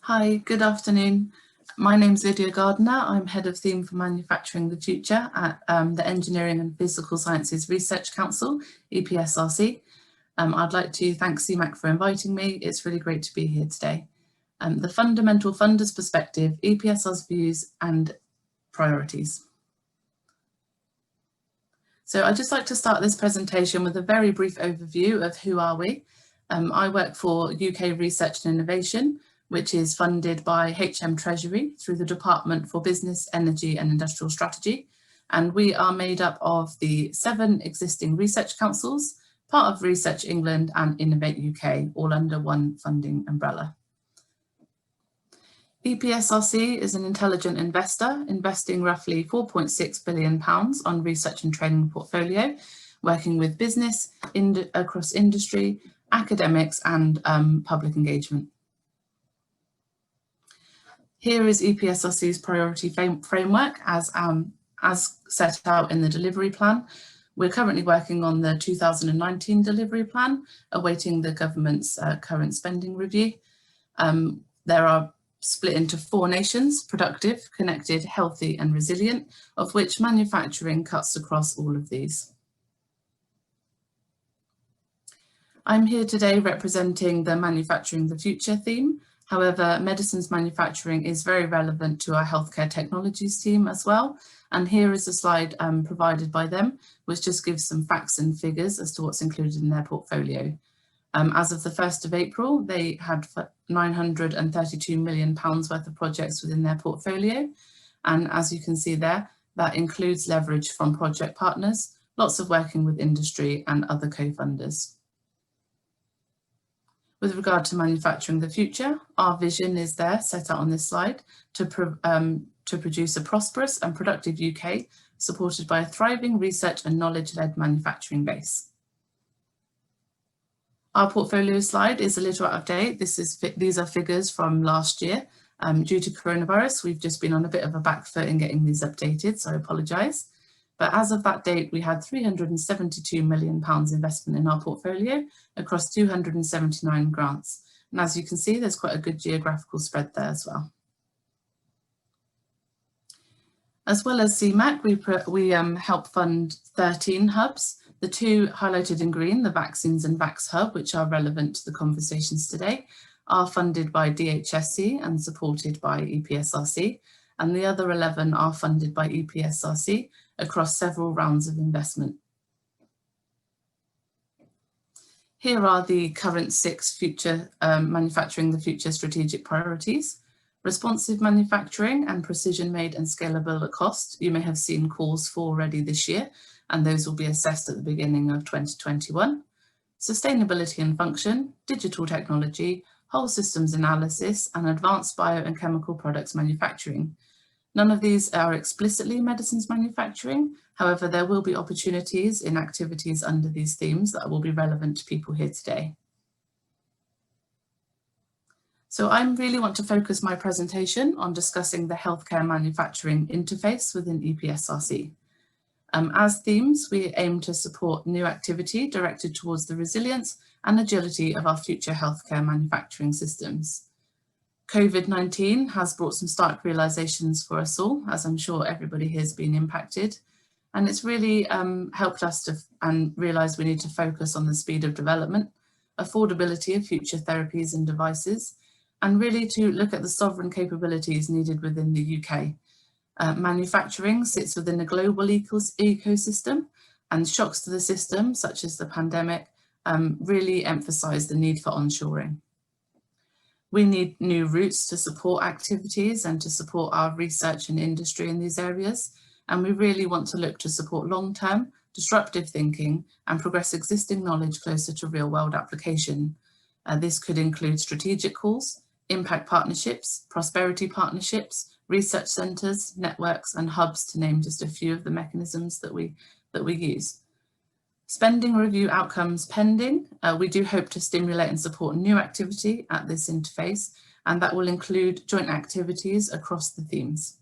Hi, good afternoon. My name's Lydia Gardner. I'm Head of Theme for Manufacturing the Future at the Engineering and Physical Sciences Research Council, EPSRC. I'd like to thank CMAC for inviting me. It's really great to be here today. The fundamental funder's perspective, EPSR's views and priorities. So I'd just like to start this presentation with a very brief overview of who are we. I work for UK Research and Innovation, which is funded by HM Treasury through the Department for Business, Energy and Industrial Strategy. And we are made up of the 7 existing research councils, part of Research England and Innovate UK, all under one funding umbrella. EPSRC is an intelligent investor, investing roughly £4.6 billion on research and training portfolio, working with business across industry, academics and public engagement. Here is EPSRC's priority framework as set out in the delivery plan. We're currently working on the 2019 delivery plan, awaiting the government's current spending review. There are split into 4 nations: productive, connected, healthy and resilient, of which manufacturing cuts across all of these. I'm here today representing the Manufacturing the Future theme. However, medicines manufacturing is very relevant to our healthcare technologies team as well. And here is a slide provided by them, which just gives some facts and figures as to what's included in their portfolio. As of the 1st of April, they had £932 million worth of projects within their portfolio. And as you can see there, that includes leverage from project partners, lots of working with industry and other co-funders. With regard to manufacturing the future, our vision is there, set out on this slide, to produce a prosperous and productive UK, supported by a thriving research and knowledge-led manufacturing base. Our portfolio slide is a little out of date. These are figures from last year. Due to coronavirus, we've just been on a bit of a back foot in getting these updated, so I apologise. But as of that date, we had £372 million investment in our portfolio across 279 grants. And as you can see, there's quite a good geographical spread there as well. As well as CMAC, we help fund 13 hubs. The 2 highlighted in green, the Vaccines and Vax Hub, which are relevant to the conversations today, are funded by DHSC and supported by EPSRC. And the other 11 are funded by EPSRC across several rounds of investment. Here are the current 6 future manufacturing the future strategic priorities. Responsive manufacturing and precision made and scalable at cost. You may have seen calls for already this year, and those will be assessed at the beginning of 2021. Sustainability and function, digital technology, whole systems analysis, and advanced bio and chemical products manufacturing. None of these are explicitly medicines manufacturing. However, there will be opportunities in activities under these themes that will be relevant to people here today. So I really want to focus my presentation on discussing the healthcare manufacturing interface within EPSRC. As themes, we aim to support new activity directed towards the resilience and agility of our future healthcare manufacturing systems. COVID-19 has brought some stark realizations for us all, as I'm sure everybody here has been impacted. And it's really helped us to realize we need to focus on the speed of development, affordability of future therapies and devices, and really to look at the sovereign capabilities needed within the UK. Manufacturing sits within a global ecosystem, and shocks to the system, such as the pandemic, really emphasize the need for onshoring. We need new routes to support activities and to support our research and industry in these areas. And we really want to look to support long-term, disruptive thinking and progress existing knowledge closer to real-world application. This could include strategic calls, impact partnerships, prosperity partnerships, research centres, networks and hubs, to name just a few of the mechanisms that we use. Spending review outcomes pending. We do hope to stimulate and support new activity at this interface, and that will include joint activities across the themes.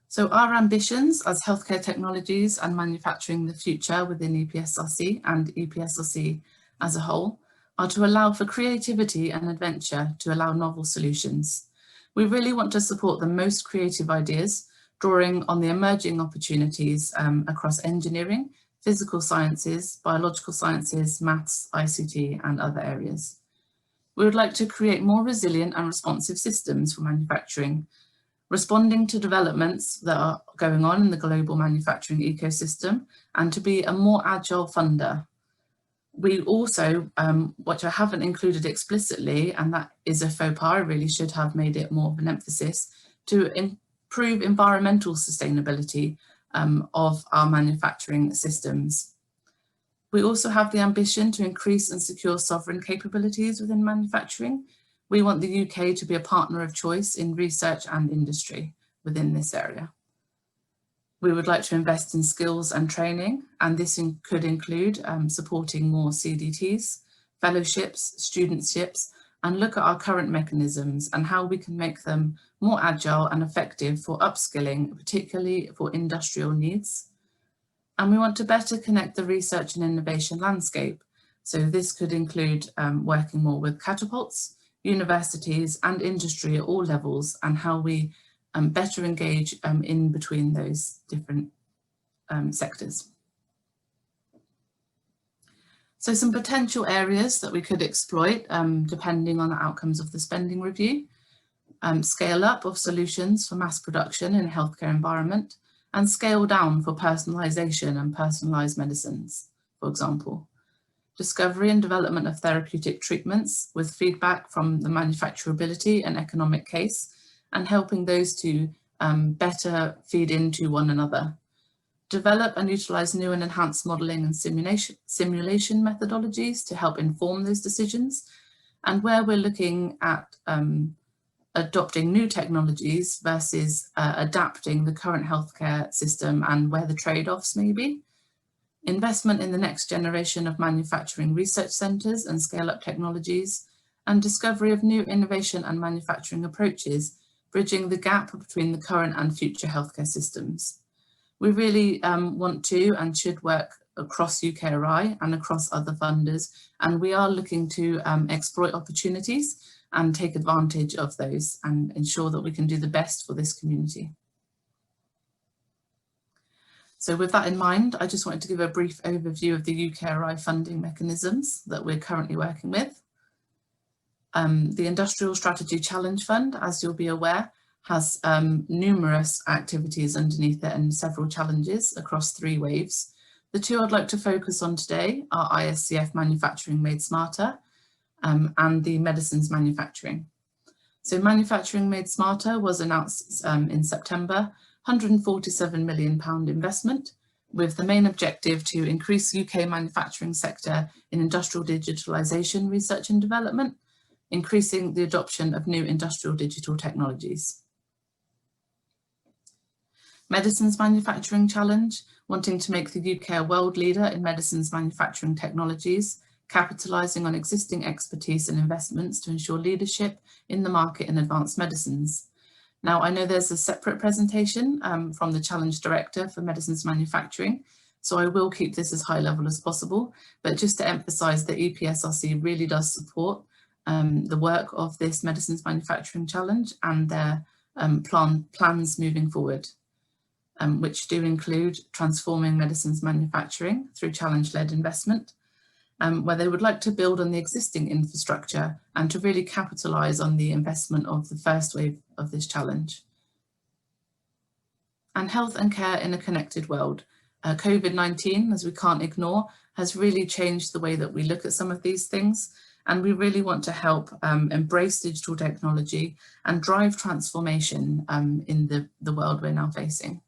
So our ambitions as healthcare technologies and manufacturing the future within EPSRC and EPSRC as a whole are to allow for creativity and adventure to allow novel solutions. We really want to support the most creative ideas, drawing on the emerging opportunities across engineering, physical sciences, biological sciences, maths, ICT, and other areas. We would like to create more resilient and responsive systems for manufacturing, responding to developments that are going on in the global manufacturing ecosystem, and to be a more agile funder. We also, which I haven't included explicitly, and that is a faux pas, I really should have made it more of an emphasis, to improve environmental sustainability of our manufacturing systems. We also have the ambition to increase and secure sovereign capabilities within manufacturing. We want the UK to be a partner of choice in research and industry within this area. We would like to invest in skills and training, and this could include supporting more CDTs, fellowships, studentships, and look at our current mechanisms and how we can make them more agile and effective for upskilling, particularly for industrial needs. And we want to better connect the research and innovation landscape. So this could include working more with catapults, universities and industry at all levels, and how we better engage in between those different sectors. So some potential areas that we could exploit depending on the outcomes of the spending review. Scale up of solutions for mass production in a healthcare environment, and scale down for personalisation and personalised medicines, for example. Discovery and development of therapeutic treatments with feedback from the manufacturability and economic case, and helping those to better feed into one another. Develop and utilise new and enhanced modelling and simulation methodologies to help inform those decisions. And where we're looking at adopting new technologies versus adapting the current healthcare system and where the trade-offs may be. Investment in the next generation of manufacturing research centres and scale-up technologies, and discovery of new innovation and manufacturing approaches, bridging the gap between the current and future healthcare systems. We really want to and should work across UKRI and across other funders, and we are looking to exploit opportunities and take advantage of those and ensure that we can do the best for this community. So with that in mind, I just wanted to give a brief overview of the UKRI funding mechanisms that we're currently working with. The Industrial Strategy Challenge Fund, as you'll be aware, has numerous activities underneath it and several challenges across 3 waves. The 2 I'd like to focus on today are ISCF Manufacturing Made Smarter and the Medicines Manufacturing. So Manufacturing Made Smarter was announced in September, £147 million investment, with the main objective to increase UK manufacturing sector in industrial digitalisation research and development, increasing the adoption of new industrial digital technologies. Medicines Manufacturing Challenge, wanting to make the UK a world leader in medicines manufacturing technologies, capitalising on existing expertise and investments to ensure leadership in the market in advanced medicines. Now, I know there's a separate presentation from the Challenge Director for Medicines Manufacturing, so I will keep this as high level as possible, but just to emphasise that EPSRC really does support the work of this Medicines Manufacturing Challenge and their plans moving forward, which do include transforming medicines manufacturing through challenge-led investment, where they would like to build on the existing infrastructure and to really capitalise on the investment of the first wave of this challenge. And health and care in a connected world. COVID-19, as we can't ignore, has really changed the way that we look at some of these things, and we really want to help embrace digital technology and drive transformation in the world we're now facing.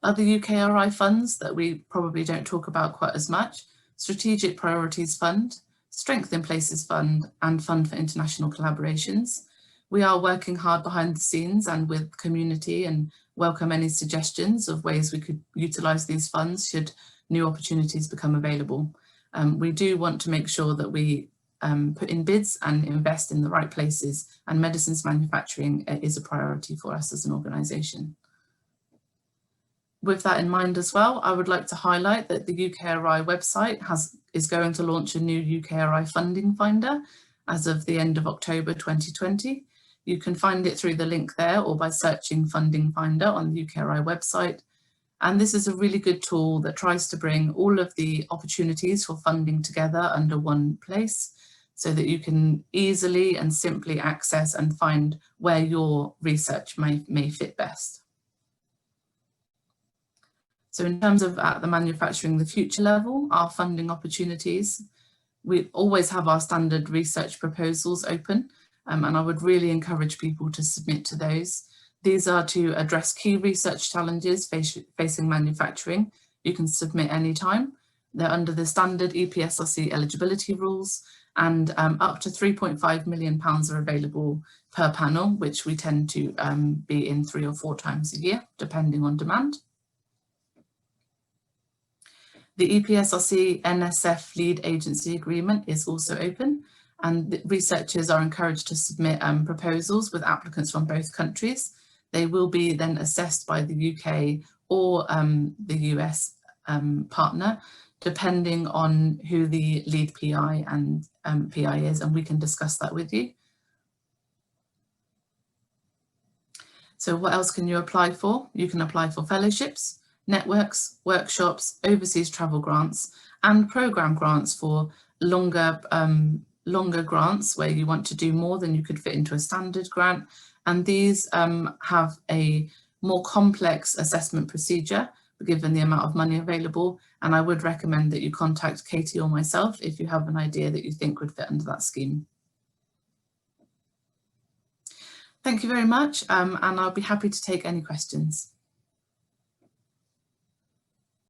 Other UKRI funds that we probably don't talk about quite as much: Strategic Priorities Fund, Strength in Places Fund, and Fund for International Collaborations. We are working hard behind the scenes and with community and welcome any suggestions of ways we could utilise these funds should new opportunities become available. We do want to make sure that we put in bids and invest in the right places, and medicines manufacturing is a priority for us as an organisation. With that in mind as well, I would like to highlight that the UKRI website is going to launch a new UKRI funding finder as of the end of October 2020. You can find it through the link there or by searching Funding Finder on the UKRI website. And this is a really good tool that tries to bring all of the opportunities for funding together under one place so that you can easily and simply access and find where your research may fit best. So in terms of at the Manufacturing the Future level, our funding opportunities, we always have our standard research proposals open, and I would really encourage people to submit to those. These are to address key research challenges facing manufacturing. You can submit anytime. They're under the standard EPSRC eligibility rules, and up to £3.5 million are available per panel, which we tend to be in 3 or 4 times a year, depending on demand. The EPSRC NSF lead agency agreement is also open, and researchers are encouraged to submit proposals with applicants from both countries. They will be then assessed by the UK or the US partner, depending on who the lead PI and PI is, and we can discuss that with you. So what else can you apply for? You can apply for fellowships, networks, workshops, overseas travel grants, and programme grants for longer grants where you want to do more than you could fit into a standard grant. And these have a more complex assessment procedure given the amount of money available. And I would recommend that you contact Katie or myself if you have an idea that you think would fit under that scheme. Thank you very much, and I'll be happy to take any questions.